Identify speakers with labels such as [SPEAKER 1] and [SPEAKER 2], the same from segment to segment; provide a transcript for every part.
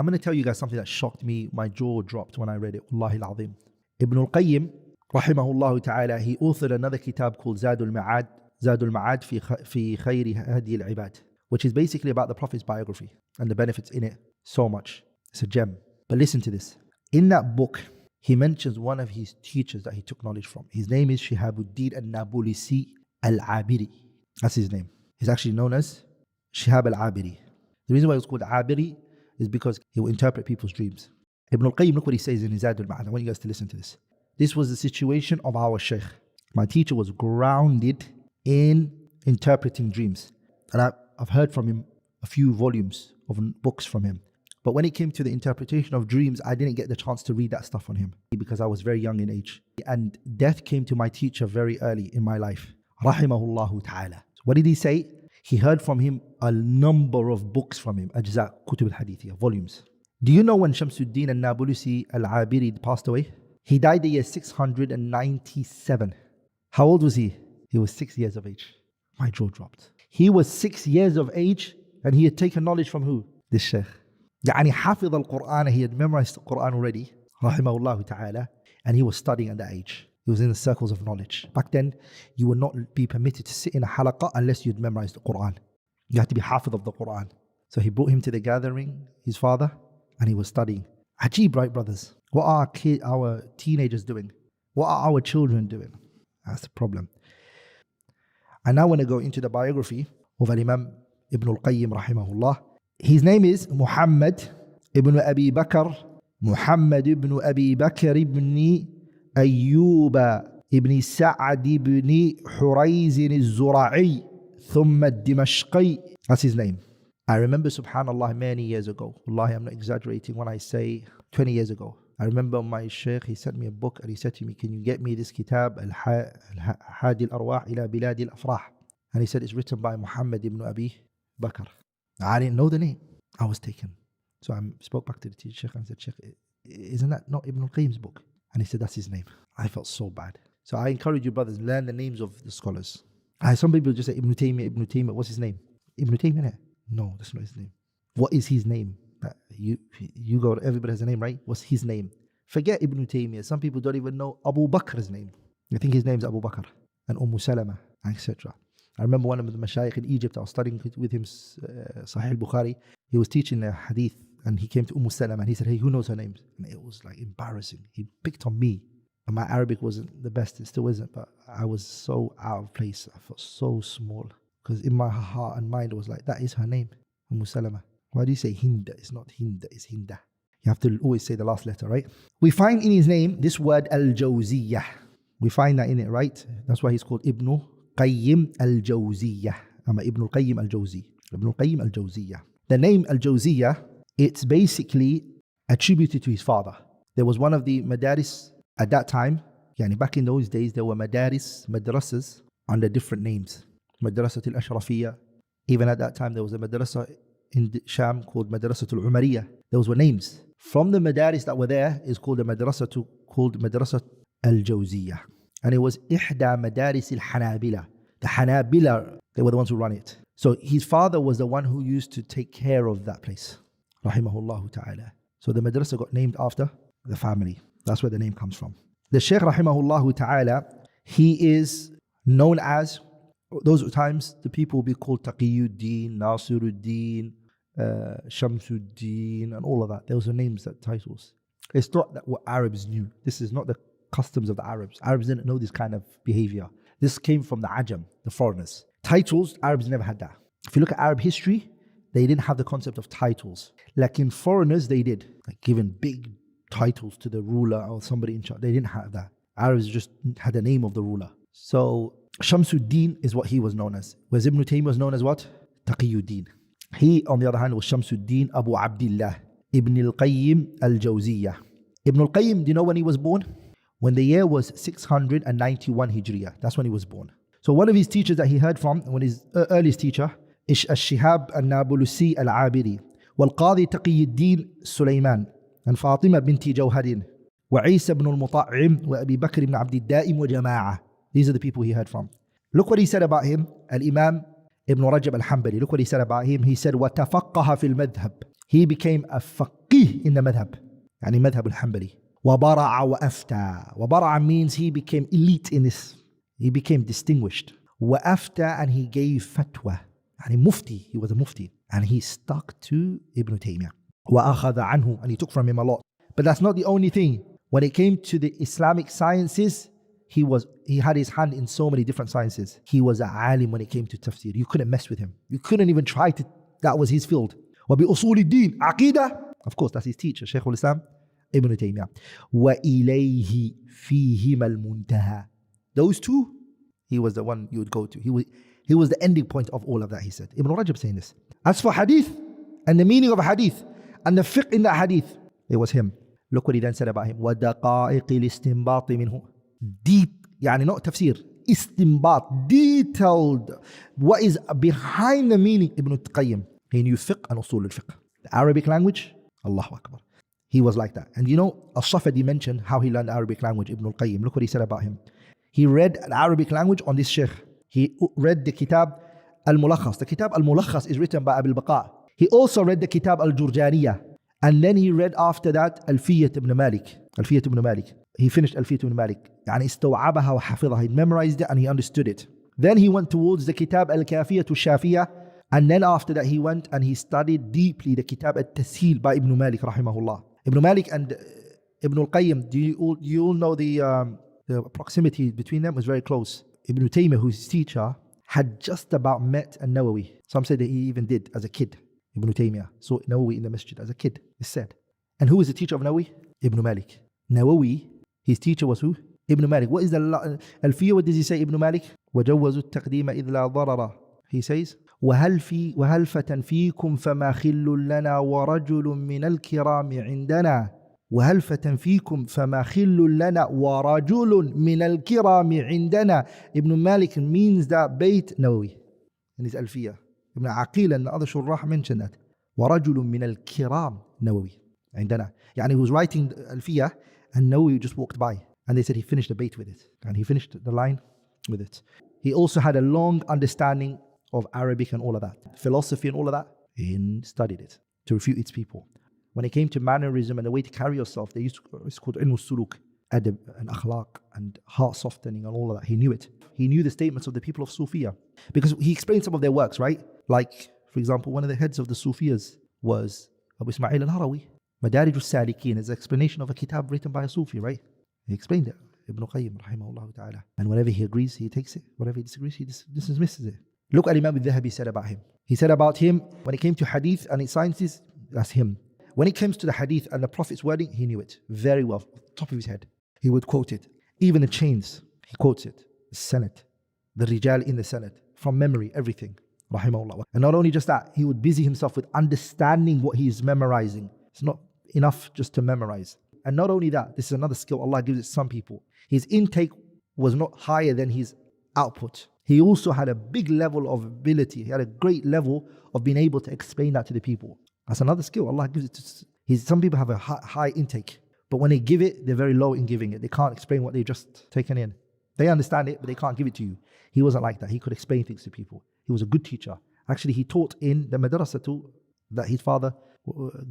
[SPEAKER 1] I'm going to tell you guys something that shocked me. My jaw dropped when I read it. Wallahi al-azim. Ibn al-Qayyim, Rahimahullah ta'ala, he authored another kitab called Zadul Ma'ad fi khayri hadi al-ibad, which is basically about the Prophet's biography and the benefits in it so much. It's a gem. But listen to this. In that book, he mentions one of his teachers that he took knowledge from. His name is Shihabuddin an-Nabulsi al-Abiri. That's his name. He's actually known as Shihab al-Abiri. The reason why it's called Abiri is because he will interpret people's dreams. Ibn al-Qayyim, look what he says in his Zadul Ma'ad. I want you guys to listen to this. This was the situation of our Shaykh. My teacher was grounded in interpreting dreams. And I've heard from him a few volumes of books from him. But when it came to the interpretation of dreams, I didn't get the chance to read that stuff on him because I was very young in age. And death came to my teacher very early in my life. Rahimahullah ta'ala. What did he say? He heard from him a number of books from him. Ajza, Kutub al-Hadithiyah, volumes. Do you know when Shamsuddin an-Nabulsi al-Abiri passed away? He died the year 697. How old was he? He was 6 years of age. My jaw dropped. He was 6 years of age and he had taken knowledge from who? This Shaykh. يعني حافظ القرآن, he had memorized the Quran already, rahimahullah ta'ala, and he was studying at that age. He was in the circles of knowledge. Back then, you would not be permitted to sit in a halaqah unless you'd memorized the Quran. You had to be hafiz of the Quran. So he brought him to the gathering, his father, and he was studying. Ajib, right, brothers? What are our teenagers doing? What are our children doing? That's the problem. I now want to go into the biography of Imam Ibn al-Qayyim rahimahullah. His name is Muhammad ibn Abi Bakr, Muhammad ibn Abi Bakr ibn Ayyub ibn Sa'ad ibn Hurayz al-Zura'i thumma al-Dimashqi. That's his name. I remember, subhanallah, many years ago. Wallahi, I'm not exaggerating when I say 20 years ago. I remember my Shaykh, he sent me a book and he said to me, can you get me this kitab, Al-Hadi al-Arwah ila Biladi al-Afrah? And he said, it's written by Muhammad ibn Abi Bakr. I didn't know the name. I was taken. So I spoke back to the teacher and said, Shaykh, isn't that not Ibn al-Qayyim's book? And he said, that's his name. I felt so bad. So I encourage you brothers, learn the names of the scholars. Some people just say Ibn Taymiyyah, what's his name? Ibn Taymiyyah? No, that's not his name. What is his name? You go, everybody has a name, right? What's his name? Forget Ibn Taymiyyah. Some people don't even know Abu Bakr's name. I think his name's Abu Bakr and Salama, etc. I remember one of the mashayikh in Egypt, I was studying with him Sahih al-Bukhari. He was teaching a hadith and he came to Salama and he said, hey, who knows her name? And it was like embarrassing. He picked on me. And my Arabic wasn't the best, it still isn't, but I was so out of place. I felt so small because in my heart and mind it was like, that is her name, Salama. Why do you say Hinda? It's not Hinda, it's Hinda. You have to always say the last letter, right? We find in his name this word al-Jawziyyah. We find that in it, right? That's why he's called Ibn al-Qayyim al-Jawziyyah. Ibn al-Qayyim al-Jawzi. Ibn al-Qayyim al-Jawziyyah. The name al-Jawziyyah, it's basically attributed to his father. There was one of the madaris at that time, back in those days, there were madrasas under different names. Madrasat al-Ashrafiyya. Even at that time, there was a madrasa in Sham called Madrasat al-Umariyya. Those were names. From the madaris that were there is called Madrasat al-Jawziyyah. And it was Ihda Madaris al-Hanabila. The Hanabila, they were the ones who run it. So his father was the one who used to take care of that place. Rahimahullah ta'ala. So the madrasa got named after the family. That's where the name comes from. The Shaykh Rahimahullah ta'ala, he is known as, those times the people will be called Taqiyuddin, Nasiruddin, Shamsuddin, and all of that. Those are names, that titles. It's not that what Arabs knew. This is not the customs of the Arabs. Arabs didn't know this kind of behavior. This came from the Ajam, the foreigners. Titles, Arabs never had that. If you look at Arab history, they didn't have the concept of titles. Like in foreigners, they did. Like giving big titles to the ruler or somebody in charge. They didn't have that. Arabs just had the name of the ruler. So Shamsuddin is what he was known as. Whereas Ibn Taymiyyah was known as what? Taqiyuddin. He, on the other hand, was Shamsuddin Abu Abdullah Ibn al-Qayyim al-Jawziyyah. Ibn al-Qayyim, do you know when he was born? When the year was 691 Hijriya. That's when he was born. So one of his teachers that he heard from, when his earliest teacher, is Shihab an-Nabulsi al-Abiri, wal-Qadi Taqiyuddin Sulaiman, and Fatima binti Jawhadin, wa Isa ibn al-Muta'im, wa Abi Bakr ibn Abd al-Da'im wa Jama'ah. These are the people he heard from. Look what he said about him, Al-Imam Ibn Rajab al-Hanbali. Look what he said about him. He said, وَتَفَقَّهَ فِي الْمَذْهَبِ. He became a faqih in the madhab. يعني madhab al-Hanbali. وَبَرَعَ وَأَفْتَى. وَبَرَعَ means he became elite in this. He became distinguished. وَأَفْتَى, and he gave fatwa. يعني mufti, he was a mufti. And he stuck to Ibn Taymiyyah. وَأَخَذَ عَنْهُ, and he took from him a lot. But that's not the only thing. When it came to the Islamic sciences, he had his hand in so many different sciences. He was a alim when it came to tafsir. You couldn't mess with him. You couldn't even try to, that was his field. وَبِأُصُولِ الدِّينِ عَقِيدَةً. Of course, that's his teacher, Shaykh al-Islam, Ibn Taymiyyah. وَإِلَيْهِ فِيهِمَا الْمُنْتَهَى. Those two, he was the one you would go to. He was the ending point of all of that, he said. Ibn Rajab saying this. As for hadith, and the meaning of a hadith, and the fiqh in that hadith, it was him. Look what he then said about him. وَدَقَائِقِ الْإِسْتِنْبَاطِ مِنْهُ. Deep, يعني not tafsir, istinbat, detailed. What is behind the meaning? Ibn al-Qayyim. He knew fiqh and usul al-fiqh. The Arabic language, Allahu Akbar. He was like that. And you know, As-Safadi mentioned how he learned the Arabic language, Ibn al-Qayyim. Look what he said about him. He read the Arabic language on this sheikh. He read the kitab al-Mulakhas. The kitab al-Mulakhas is written by Abil Baqa. He also read the kitab al-Jurjaniyah. And then he read after that Alfiyat ibn Malik. Alfiyat ibn Malik. He finished Alfiyat ibn Malik. يعني استوعبها وحفظها. He memorized it and he understood it. Then he went towards the kitab al-Kafiyat al-Shafiyah. And then after that he went and he studied deeply the kitab al-Tasheel by Ibn Malik rahimahullah. Ibn Malik and Ibn al-Qayyim, do you all know the proximity between them was very close. Ibn Taymiyyah, who's his teacher, had just about met an-Nawawi. Some say that he even did as a kid. Ibn Taymiyyah saw Nawawi in the masjid as a kid, it's said. And who was the teacher of Nawawi? Ibn Malik. Nawawi, his teacher was who? Ibn Malik. What is the Alfiyah? What does he say, Ibn Malik? وَجَوَّزُوا التَّقْدِيمَ إِذْ لَا ضَرَرَ. He says, وَهَلْفَةً فِيكُمْ فَمَا خِلٌّ لَنَا وَرَجُلٌ مِّنَ الْكِرَامِ عِنْدَنَا. وَهَلْفَةً فِيكُمْ فَمَا خِلٌّ لَنَا وَرَجُلٌ مِّنَ الْكِرَامِ عِنْدَنَا. Ibn Malik means that Bayt Nawawi in his Alfiyah. Ibn Aqil and the other Shurrah mentioned that. وَرَجُلٌ مِّنَ الْكِرَامِ Nawawi عِنْدَنَا. يعني he was writing Alfiyah and Nawawi just walked by. And they said he finished the Bayt with it. And he finished the line with it. He also had a long understanding of Arabic and all of that. Philosophy and all of that. He studied it to refute its people. When it came to mannerism and the way to carry yourself, they used to, it's called ilm suluk, adab and akhlaq and heart softening and all of that. He knew it. He knew the statements of the people of Sufiyah. Because he explained some of their works, right? Like, for example, one of the heads of the Sufiyas was Abu Ismail al-Harawi. Madarij as-Salikin is an explanation of a kitab written by a Sufi, right? He explained it. Ibn al-Qayyim Rahimahullah ta'ala. And whenever he agrees, he takes it. Whenever he disagrees, he dismisses it. Look at Imam al-Dhahabi said about him. He said about him, when it came to hadith and its sciences, that's him. When it comes to the hadith and the Prophet's wording, he knew it very well, top of his head. He would quote it. Even the chains, he quotes it. The Senate, the Rijal in the Senate, from memory, everything. Rahimahullah. And not only just that, he would busy himself with understanding what he is memorizing. It's not enough just to memorize. And not only that, this is another skill Allah gives it to some people. His intake was not higher than his output. He also had a big level of ability. He had a great level of being able to explain that to the people. That's another skill Allah gives it to. Some people have a high intake, but when they give it, they're very low in giving it. They can't explain what they've just taken in. They understand it, but they can't give it to you. He wasn't like that. He could explain things to people. He was a good teacher. Actually, he taught in the madrasa too that his father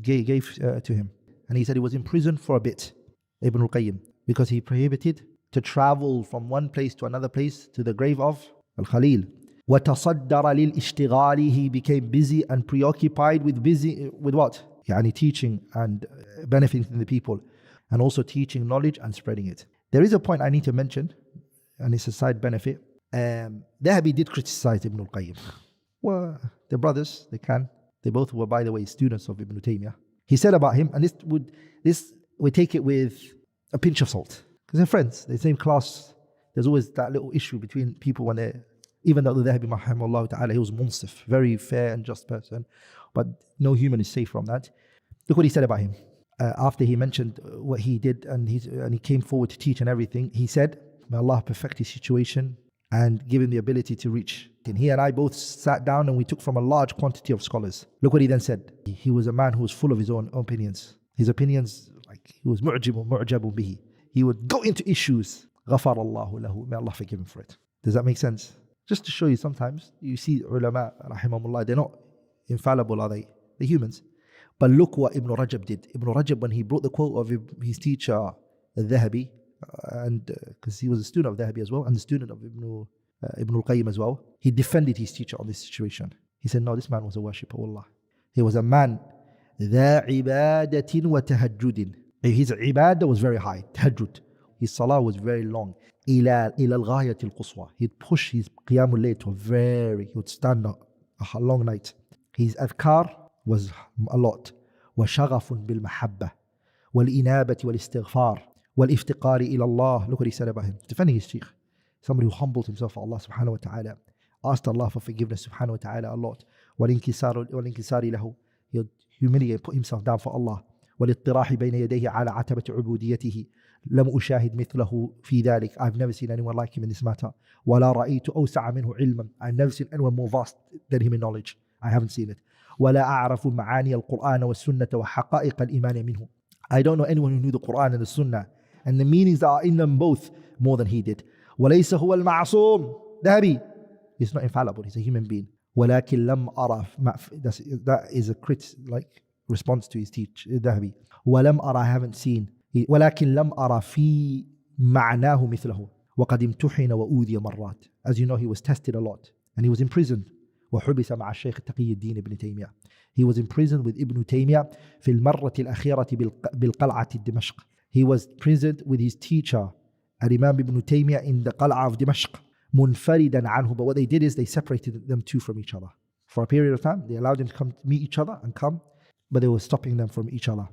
[SPEAKER 1] gave to him. And he said he was in prison for a bit, Ibn al-Qayyim, because he prohibited to travel from one place to another place to the grave of Al-Khalil. وَتَصَدَّرَ لِلْإِشْتِغَالِ. He became busy and preoccupied with what? Yani teaching and benefiting the people, and also teaching knowledge and spreading it. There is a point I need to mention, and it's a side benefit. Dhahabi did criticize Ibn al-Qayyim. Well, they're brothers, they both were, by the way, students of Ibn Taymiyyah. He said about him, and this would take it with a pinch of salt, because they're friends, they're the same class. There's always that little issue between people when they're, even though the Dhahabi Rahimahullah ta'ala, he was munsif, very fair and just person, but no human is safe from that. Look what he said about him. After he mentioned what he did and he came forward to teach and everything, he said, may Allah perfect his situation and give him the ability to reach. And he and I both sat down and we took from a large quantity of scholars. Look what he then said. He was a man who was full of his own opinions. His opinions, like he was mu'jabun bihi. He would go into issues. غَفَرَ اللَّهُ لَهُ. May Allah forgive him for it. Does that make sense? Just to show you, sometimes you see ulama, rahimahumullah, they're not infallible, are they? They're humans. But look what Ibn Rajab did. Ibn Rajab, when he brought the quote of his teacher, al-Dhahabi, and because he was a student of Dhahabi as well, and the student of Ibn al-Qayyim as well, he defended his teacher on this situation. He said, no, this man was a worshipper of Allah. He was a man, ذا عبادة وتهجد. His ibadah was very high, tahajjud. His salah was very long. إلى الغاية القصوى. He'd push his qiyam al-layl to he would stand up a long night. His adhkar was a lot. وشغف بالمحبة والإنابة والاستغفار والافتقار إلى الله. Look what he said about him. Defending his sheikh. Somebody who humbled himself for Allah subhanahu wa ta'ala. Asked Allah for forgiveness subhanahu wa ta'ala a lot. والانكسار له. He would humiliate, put himself down for Allah. والاطراح بين يديه على عتبة عبوديته. لم أشاهد مثله في ذلك. I've never seen anyone like him in this matter. ولا رأيت أوسع منه علما. I've never seen anyone more vast than him in knowledge. I haven't seen it. ولا أعرف معاني القرآن والسنة وحقائق الإيمان منه. I don't know anyone who knew the Quran and the Sunnah and the meanings that are in them both more than he did. وليس هو المعصوم. Dhahabi. He's not infallible. He's a human being. ولكن لم أرى. That is a response to his teach. Dhahabi. ولم أرى. I haven't seen. ولكن لم أرى في معناه مثله. وقد امتحن وأوذي مرات. As you know, he was tested a lot and he was imprisoned. وحبس مع الشيخ تقي الدين ابن تيمية. He was imprisoned with Ibn Taymiyyah في المرة الأخيرة بالقلعة دمشق. He was imprisoned with his teacher Imam Ibn Taymiyyah in the Qal'a of Dimashq. منفردا عنه. But what they did is they separated them two from each other. For a period of time, they allowed them to come meet each other and come, but they were stopping them from each other.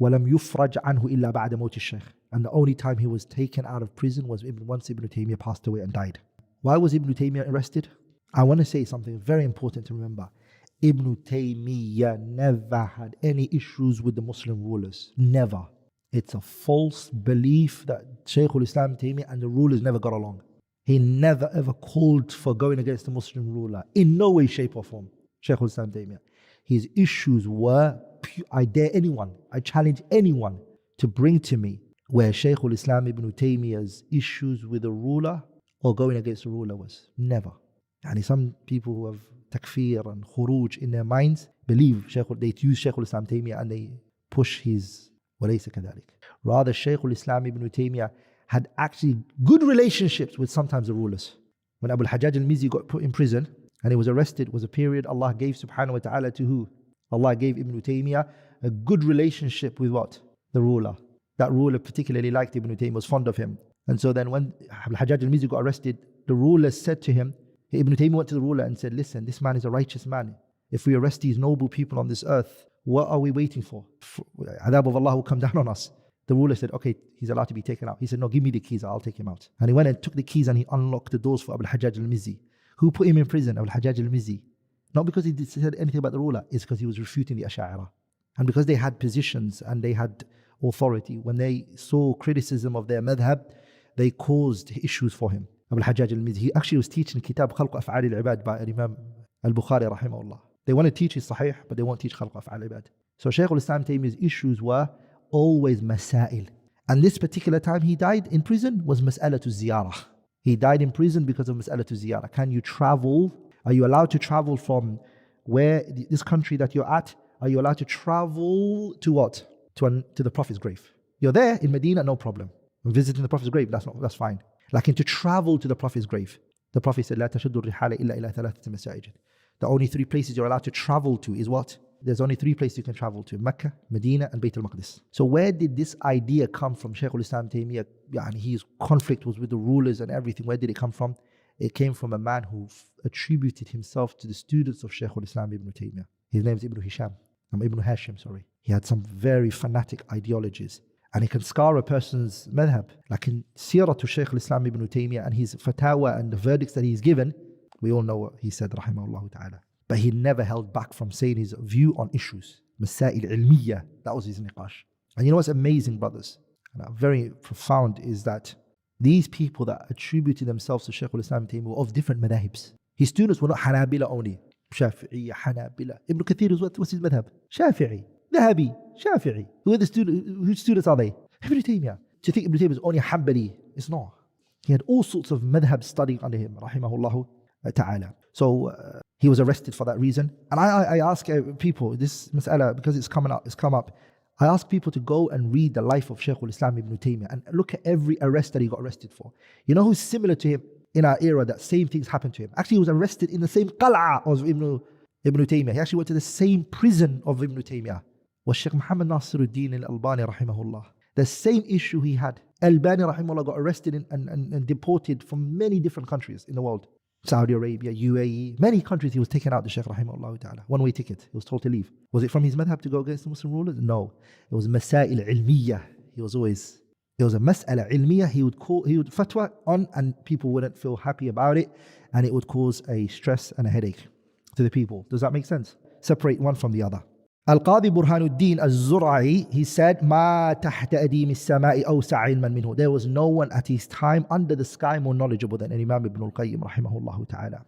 [SPEAKER 1] ولم يفرج عنه إلا بعد موت الشيخ. And the only time he was taken out of prison was once Ibn Taymiyyah passed away and died. Why was Ibn Taymiyyah arrested? I want to say something very important to remember. Ibn Taymiyyah never had any issues with the Muslim rulers. Never. It's a false belief that Shaykh al-Islam Taymiyyah and the rulers never got along. He never ever called for going against the Muslim ruler. In no way, shape or form. Shaykh al-Islam Taymiyyah. His issues were, I challenge anyone to bring to me where Shaykh al-Islam Ibn Taymiyyah's issues with the ruler or going against the ruler was. Never. And some people who have takfir and khuruj in their minds believe they use Shaykh al-Islam Taymiyyah and they push his walaysa kadhalik. Rather, Shaykh al-Islam Ibn Taymiyyah had actually good relationships with sometimes the rulers. When Abu al-Hajjaj al-Mizzi got put in prison and he was arrested, was a period Allah gave subhanahu wa ta'ala to who? Allah gave Ibn Taymiyyah a good relationship with what? The ruler. That ruler particularly liked Ibn Taymiyyah, was fond of him. And so then when Abu al-Hajjaj al-Mizzi got arrested, the ruler said to him, Ibn Taymiyyah went to the ruler and said, listen, this man is a righteous man. If we arrest these noble people on this earth, what are we waiting for? Adab of Allah will come down on us. The ruler said, okay, he's allowed to be taken out. He said, no, give me the keys, I'll take him out. And he went and took the keys and he unlocked the doors for Abu al-Hajjaj al-Mizzi. Who put him in prison? Abu al-Hajjaj al-Mizzi. Not because he said anything about the ruler, it's because he was refuting the Ash'ara. And because they had positions and they had authority, when they saw criticism of their madhab, they caused issues for him. Abu al-Hajjaj al-Mizzi, he actually was teaching Kitab Khalq Af'al al-Ibad by Imam al-Bukhari Rahimahullah. They want to teach his Sahih, but they won't teach Khalq Af'al al-Ibad. So Shaykh al-Islam Taymiyyah's issues were always masail. And this particular time he died in prison was mas'alatu ziyarah. He died in prison because of mas'alatu ziyarah. Can you travel? Are you allowed to travel from this country that you're at? Are you allowed to travel to what? To the Prophet's grave. You're there in Medina, no problem. Visiting the Prophet's grave, that's fine. Like to travel to the Prophet's grave. The Prophet said, لا تشد الرحال إلا إلى ثلاثة مساجد. The only three places you're allowed to travel to is what? There's only three places you can travel to: Mecca, Medina, and Bayt al-Maqdis. So where did this idea come from? Shaykh al-Islam Taymiyyah, his conflict was with the rulers and everything. Where did it come from? It came from a man who attributed himself to the students of Shaykh al-Islam Ibn Taymiyyah. His name is Ibn Hashim, sorry. He had some very fanatic ideologies. And it can scar a person's madhab. Like in Sirah to Shaykh al-Islam Ibn Taymiyyah and his fatwa and the verdicts that he's given, we all know what he said, Rahimahullah ta'ala. But he never held back from saying his view on issues. Masail ilmiyyah, that was his niqash. And you know what's amazing, brothers, and very profound, is that these people that attributed themselves to Shaykh al-Islam Taymiyyah were of different madhabs. His students were not Hanabila only. Shafi'i, Hanabila. Ibn Kathir, what's his madhab? Shafi'i. Dhahabi, Shafi'i. Whose students are they? Ibn Taymiyyah. Do you think Ibn Taymiyyah is only Hanbali? It's not. He had all sorts of madhabs studying under him, rahimahullah. ta'ala. So he was arrested for that reason. And I ask people, this mas'ala, because it's come up, I ask people to go and read the life of Shaykh al-Islam Ibn Taymiyyah and look at every arrest that he got arrested for. You know who's similar to him in our era, that same things happened to him? Actually, he was arrested in the same qal'a of Ibn Taymiyyah. He actually went to the same prison of Ibn Taymiyyah. Was Shaykh Muhammad Nasiruddin al-Albani Rahimahullah. The same issue he had. Albani Rahimahullah got arrested and deported from many different countries in the world. Saudi Arabia, UAE, many countries he was taken out, the Shaykh Rahimahullah ta'ala. One-way ticket, he was told to leave. Was it from his madhab to go against the Muslim rulers? No. It was masail ilmiyah. It was a mas'ala ilmiyah he would fatwa on, and people wouldn't feel happy about it, and it would cause a stress and a headache to the people. Does that make sense? Separate one from the other. Al-Qadi Burhanuddin al-Zur'i, he said, "Ma tahta adim as-sama'i awsa' ilman minhu." There was no one at his time under the sky more knowledgeable than Imam Ibn al-Qayyim rahimahullah ta'ala.